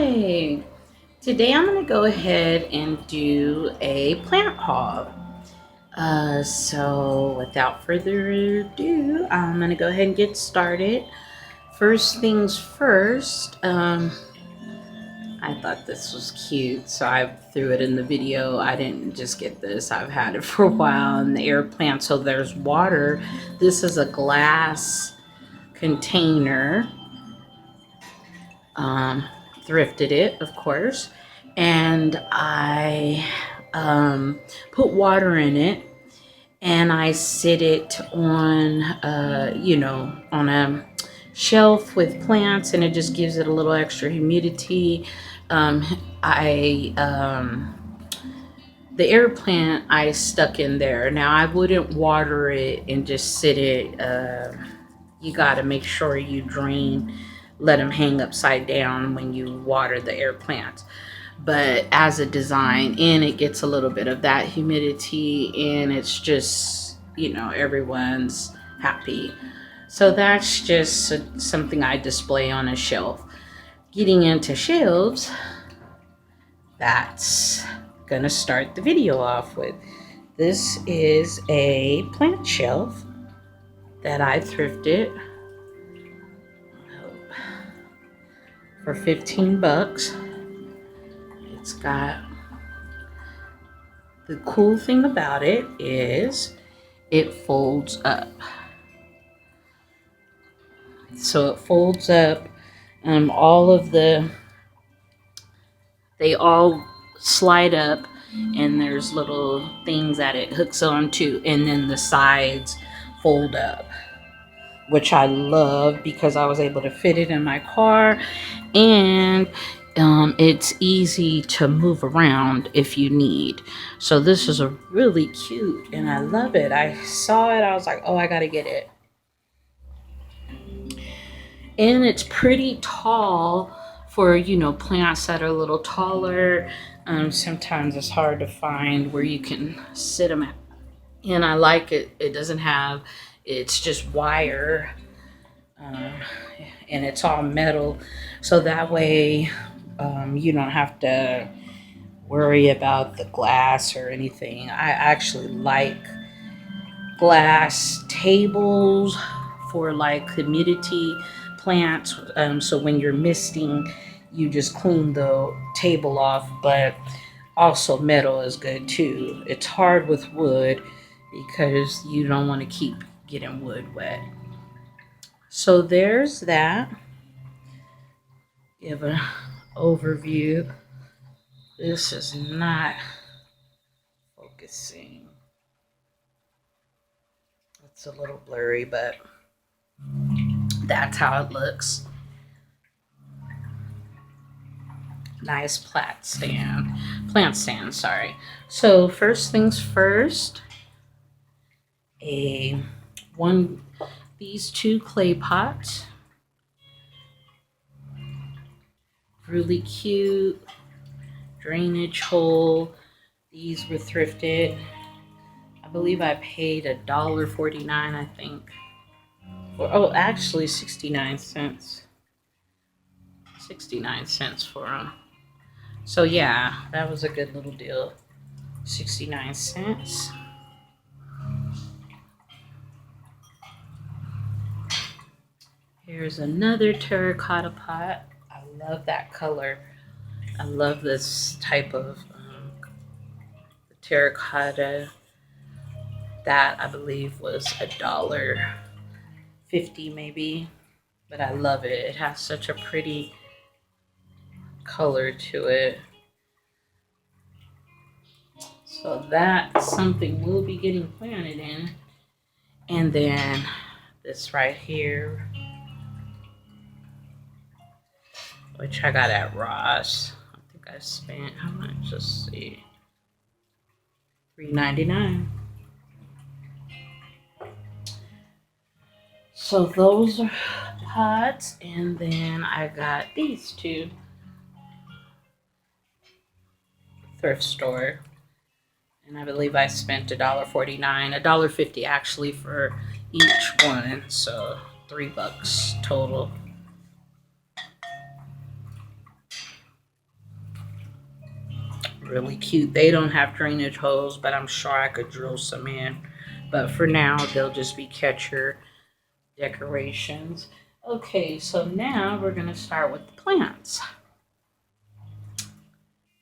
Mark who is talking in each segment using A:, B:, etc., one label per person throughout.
A: Hi! Today I'm going to go ahead and do a plant haul. So without further ado, I'm going to go ahead and get started. First things first, I thought this was cute, so I threw it in the video. I didn't just get this, I've had it for a while, and the air plant. So there's water. This is a glass container. Thrifted it, of course, and I put water in it, and I sit it on, on a shelf with plants, and it just gives it a little extra humidity. Um, I The air plant I stuck in there. Now I wouldn't water it and just sit it. You got to make sure you drain, let them hang upside down when you water the air plants. But as a design, and it gets a little bit of that humidity, and it's just, everyone's happy. So that's just something I display on a shelf. Getting into shelves, that's gonna start the video off with. This is a plant shelf that I thrifted for 15 bucks. It's got, the cool thing about it is it folds up. So it folds up. All of they all slide up, and there's little things that it hooks onto, and then the sides fold up, which I love because I was able to fit it in my car, and it's easy to move around if you need. So this is a really cute, and I love it. I saw it, I was like, oh, I gotta get it. And it's pretty tall for, plants that are a little taller. Sometimes it's hard to find where you can sit them at. And I like it. It doesn't have, it's just wire, and it's all metal. So that way, you don't have to worry about the glass or anything. I actually like glass tables for like humidity plants. So when you're misting, you just clean the table off, but also metal is good too. It's hard with wood because you don't want to keep getting wood wet. So there's that. Give an overview. This is not focusing. It's a little blurry, but that's how it looks. Nice plant stand, sorry. So first things first, these two clay pots. Really cute. Drainage hole. These were thrifted. I believe I paid $1.49, I think. Actually 69 cents. 69 cents for them. So yeah, that was a good little deal. 69 cents. Here's another terracotta pot. I love that color. I love this type of terracotta. That I believe was $1.50 maybe, but I love it. It has such a pretty color to it. So that's something we'll be getting planted in. And then this right here, which I got at Ross. I think I spent, how much? Let's see, $3.99. So those are pots, and then I got these two. Thrift store, and I believe I spent $1.49, $1.50 actually for each one, so $3 total. Really cute. They don't have drainage holes, but I'm sure I could drill some in. But for now, they'll just be catcher decorations. Okay, so now we're going to start with the plants.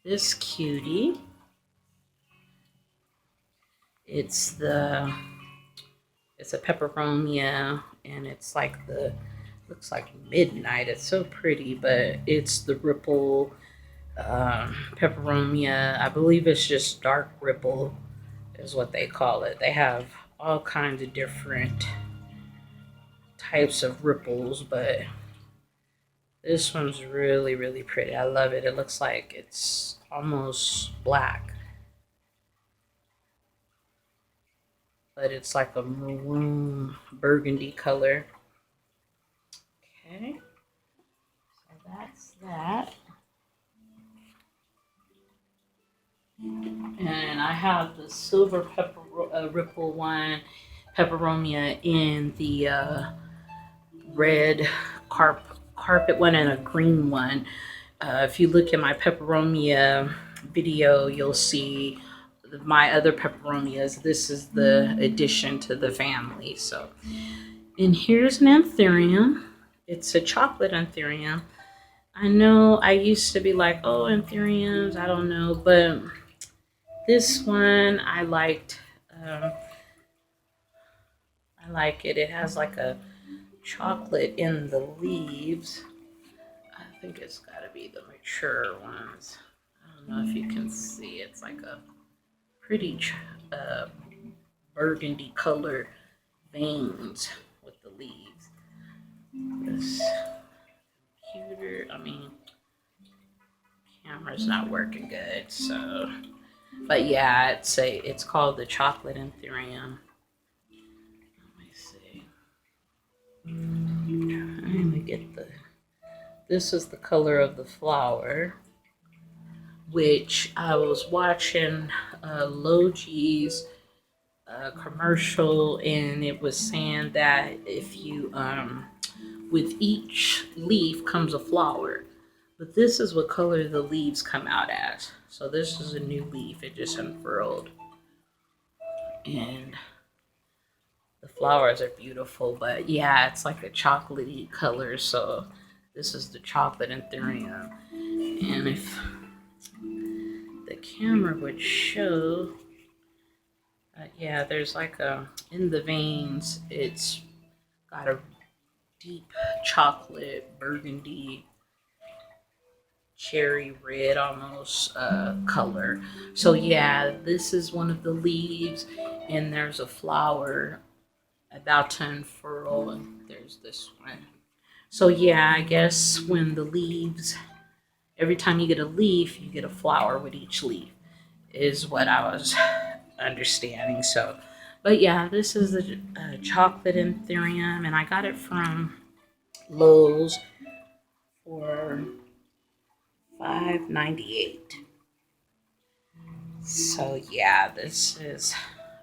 A: This cutie, it's the it's a peperomia, and it's like the looks like midnight. It's so pretty, but it's the ripple peperomia. I believe it's just dark ripple is what they call it. They have all kinds of different types of ripples, but this one's really, really pretty. I love it. It looks like it's almost black, but it's like a maroon burgundy color. Okay, so that's that. And I have the silver pepper ripple one, peperomia, in the red carpet one and a green one. If you look at my peperomia video, you'll see my other peperomias. This is the addition to the family. So, and here's an anthurium. It's a chocolate anthurium. I know I used to be like, oh, anthuriums, I don't know, but this one I liked. Um, I like it. It has like a chocolate in the leaves. I think it's got to be the mature ones. I don't know if you can see. It's like a pretty uh, burgundy color veins with the leaves. This computer, I mean, camera's not working good, so. But yeah, it's called the chocolate anthurium. Let me see. Trying to get the. This is the color of the flower, which I was watching Logi's commercial, and it was saying that if you with each leaf comes a flower, but this is what color the leaves come out as. So this is a new leaf. It just unfurled, and the flowers are beautiful. But yeah, it's like a chocolatey color. So this is the chocolate anthurium, and if the camera would show, yeah, there's like a in the veins. It's got a deep chocolate burgundy cherry red almost color. So yeah, this is one of the leaves, and there's a flower about to unfurl, and there's this one. So yeah, I guess when the leaves, every time you get a leaf, you get a flower with each leaf, is what I was understanding. So, but yeah, this is a chocolate anthurium, and I got it from Lowe's for $5.98. So yeah, this is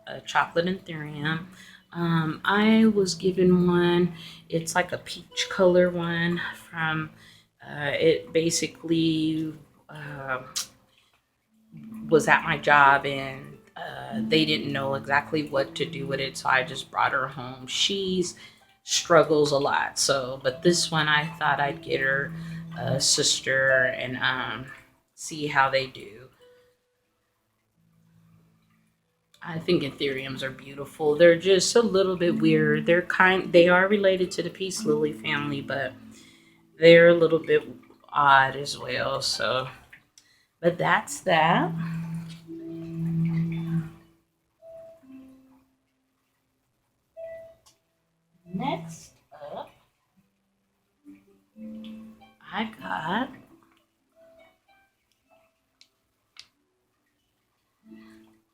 A: a chocolate anthurium. I was given one. It's like a peach color one from. It basically uh, was at my job, and they didn't know exactly what to do with it, so I just brought her home. She's struggles a lot, so but this one I thought I'd get her sister and see how they do. I think anthuriums are beautiful. They're just a little bit weird. They are related to the peace lily family, but they're a little bit odd as well. So, but that's that. Next up, I got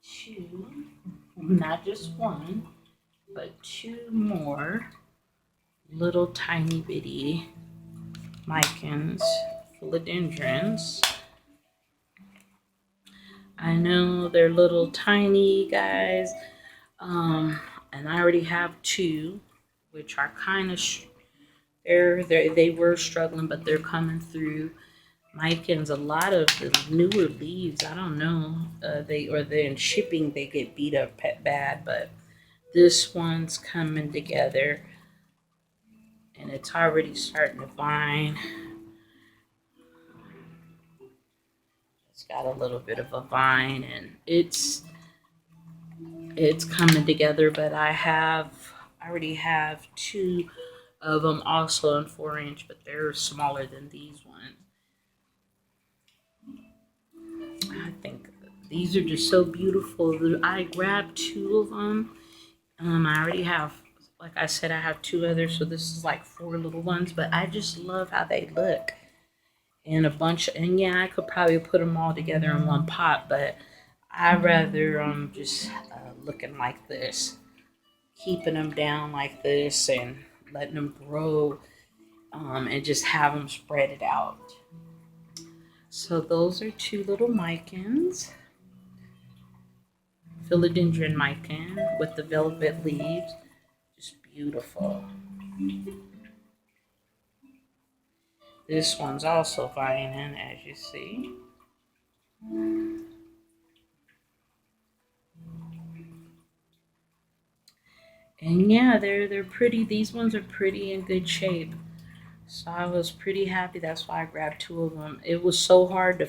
A: two, not just one, but two more little tiny bitty Micans, philodendrons. I know they're little tiny guys, and I already have two, which are kind of they were struggling, but they're coming through. Micans, a lot of the newer leaves, I don't know, they're in shipping, they get beat up bad, but this one's coming together and it's already starting to vine. It's got a little bit of a vine and it's coming together, but I already have two of them also in 4 inch, but they're smaller than these ones. I think these are just so beautiful. I grabbed two of them. I already have, like I said, I have two others, so this is like four little ones, but I just love how they look. And a bunch, and yeah, I could probably put them all together in one pot, but I rather just looking like this, keeping them down like this, and letting them grow, and just have them spread it out. So those are two little micans, philodendron mican with the velvet leaves, just beautiful. This one's also vining, as you see. And yeah, they're pretty. These ones are pretty in good shape. So I was pretty happy. That's why I grabbed two of them. It was so hard to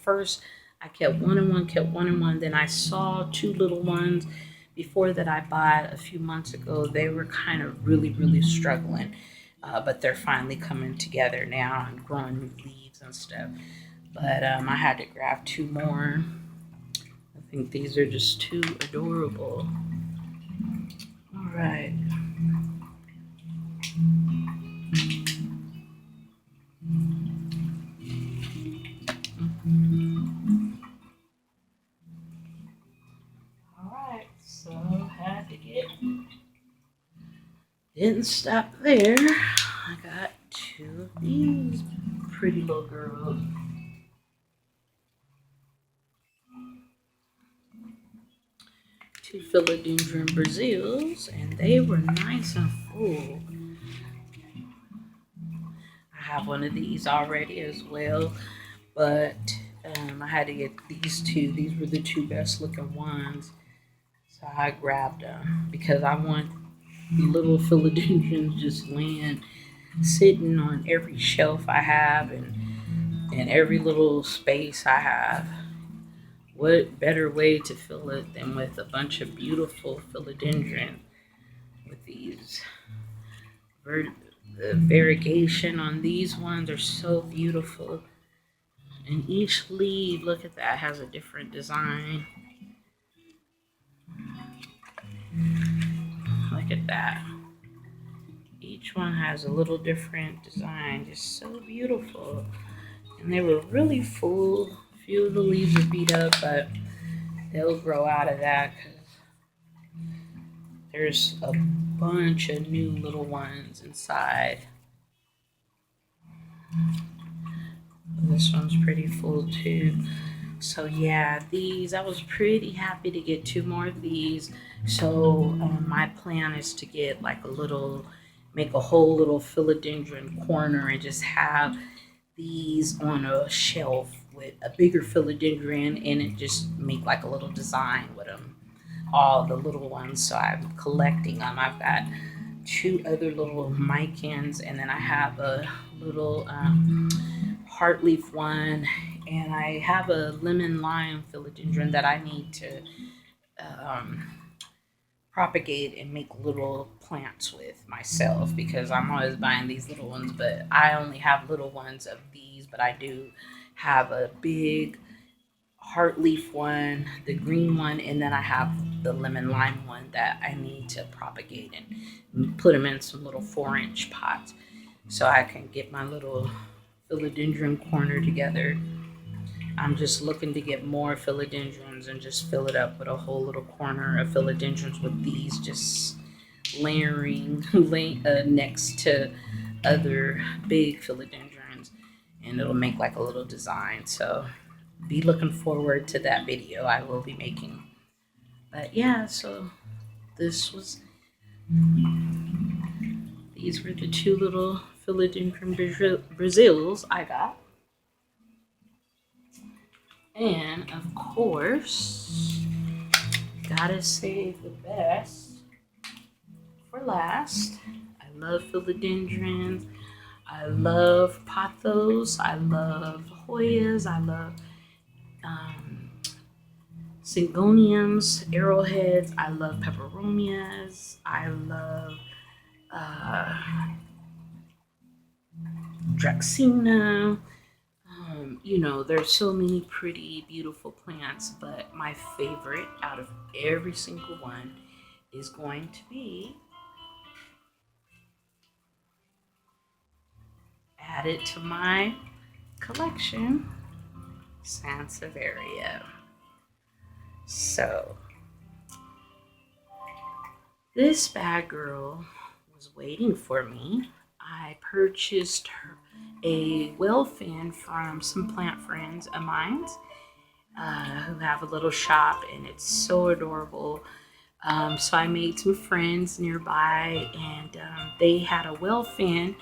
A: first. I kept one and one, kept one and one. Then I saw two little ones before that I bought a few months ago. They were kind of really struggling, but they're finally coming together now and growing new leaves and stuff. But I had to grab two more. I think these are just too adorable. All right. All right. So had to get. Didn't stop there. I got two of these pretty little girls. Two philodendron Brazils, and they were nice and full. I have one of these already as well, but I had to get these two. These were the two best looking ones, so I grabbed them because I want little philodendrons just laying, sitting on every shelf I have and in every little space I have. What better way to fill it than with a bunch of beautiful philodendron with these ver- the variegation on these ones are so beautiful. And each leaf, look at that, has a different design. Look at that. Each one has a little different design, just so beautiful. And they were really full. A few of the leaves are beat up, but they'll grow out of that because there's a bunch of new little ones inside. This one's pretty full too. So yeah, these I was pretty happy to get two more of these. So my plan is to get like a little, make a whole little philodendron corner and just have these on a shelf with a bigger philodendron and it, just make like a little design with them, all the little ones. So I'm collecting them. I've got two other little micans, and then I have a little heartleaf one, and I have a lemon lime philodendron that I need to um, propagate and make little plants with myself because I'm always buying these little ones, but I only have little ones of these, but I do have a big heartleaf one, the green one, and then I have the lemon lime one that I need to propagate and put them in some little 4 inch pots so I can get my little philodendron corner together. I'm just looking to get more philodendrons and just fill it up with a whole little corner of philodendrons with these just layering next to other big philodendrons, and it'll make like a little design. So be looking forward to that video I will be making. But yeah, so this was these were the two little philodendron Brazils I got. And of course, gotta save the best for last. I love philodendrons. I love pothos. I love Hoyas. I love um, Syngoniums, arrowheads. I love peperomias. I love uh, Draxina. There's so many pretty, beautiful plants, but my favorite out of every single one is going to be added to my collection, Sansevieria. So, this bad girl was waiting for me. I purchased a well fan from some plant friends of mine who have a little shop, and it's so adorable. So I made some friends nearby, and they had a well fan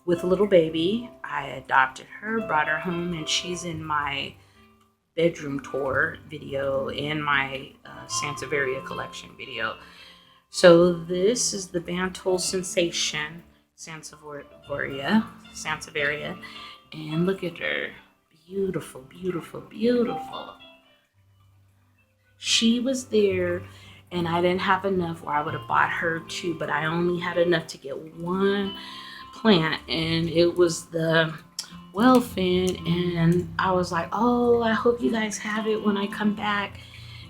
A: with a little baby. I adopted her, brought her home, and she's in my bedroom tour video and my Sansevieria collection video. So this is the Bantol Sensation Sansevieria, and look at her, beautiful, beautiful, beautiful. She was there, and I didn't have enough, or I would have bought her too, but I only had enough to get one plant, and it was the well fan. And I was like, oh, I hope you guys have it when I come back.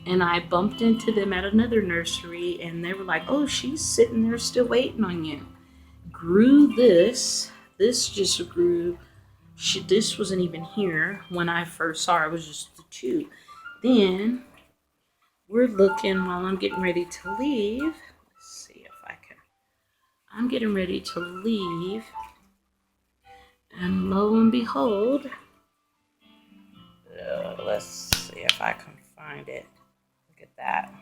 A: And I bumped into them at another nursery, and they were like, oh, she's sitting there still waiting on you. Grew this. This just grew. This wasn't even here when I first saw her. It was just the two. Then we're looking while I'm getting ready to leave. Let's see if I can. I'm getting ready to leave. And lo and behold, let's see if I can find it. Look at that.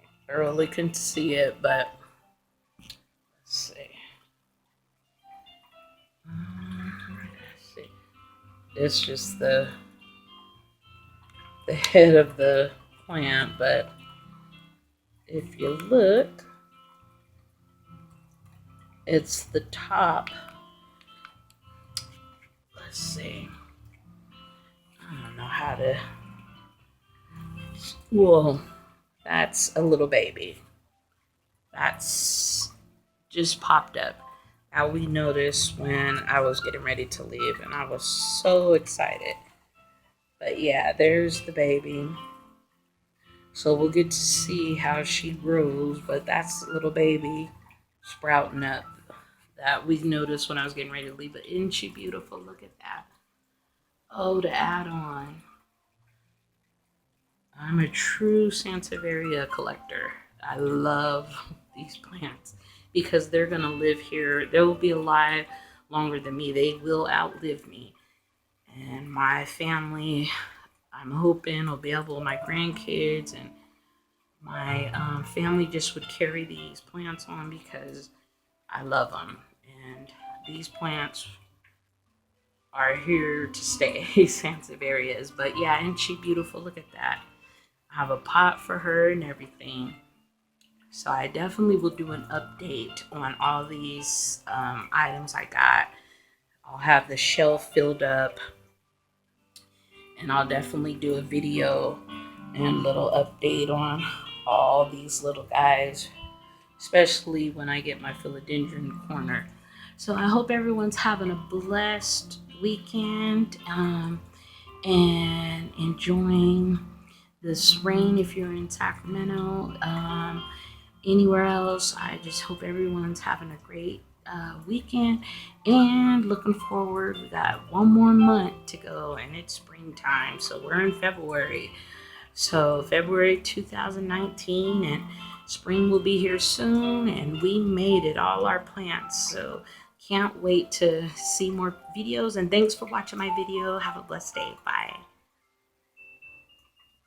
A: I barely can see it, but let's see. Let's see. It's just the head of the plant, but if you look, it's the top. Let's see. I don't know how to. Well, that's a little baby. That's just popped up. Now we noticed when I was getting ready to leave, and I was so excited. But yeah, there's the baby. So we'll get to see how she grows, but that's the little baby sprouting up that we noticed when I was getting ready to leave. But isn't she beautiful? Look at that. Oh, to add on. I'm a true Sansevieria collector. I love these plants because they're going to live here. They will be alive longer than me. They will outlive me. And my family, I'm hoping, will be able, my grandkids and my family just would carry these plants on because I love them. And these plants are here to stay, Sansevierias. But yeah, isn't she beautiful? Look at that. I have a pot for her and everything. So I definitely will do an update on all these items I got. I'll have the shelf filled up, and I'll definitely do a video and little update on all these little guys, especially when I get my philodendron corner. So I hope everyone's having a blessed weekend and enjoying this rain if you're in Sacramento. Anywhere else, I just hope everyone's having a great weekend and looking forward. We got one more month to go, and it's springtime, so we're in February. So February 2019, and spring will be here soon, and we made it, all our plants. So can't wait to see more videos, and thanks for watching my video. Have a blessed day. Bye.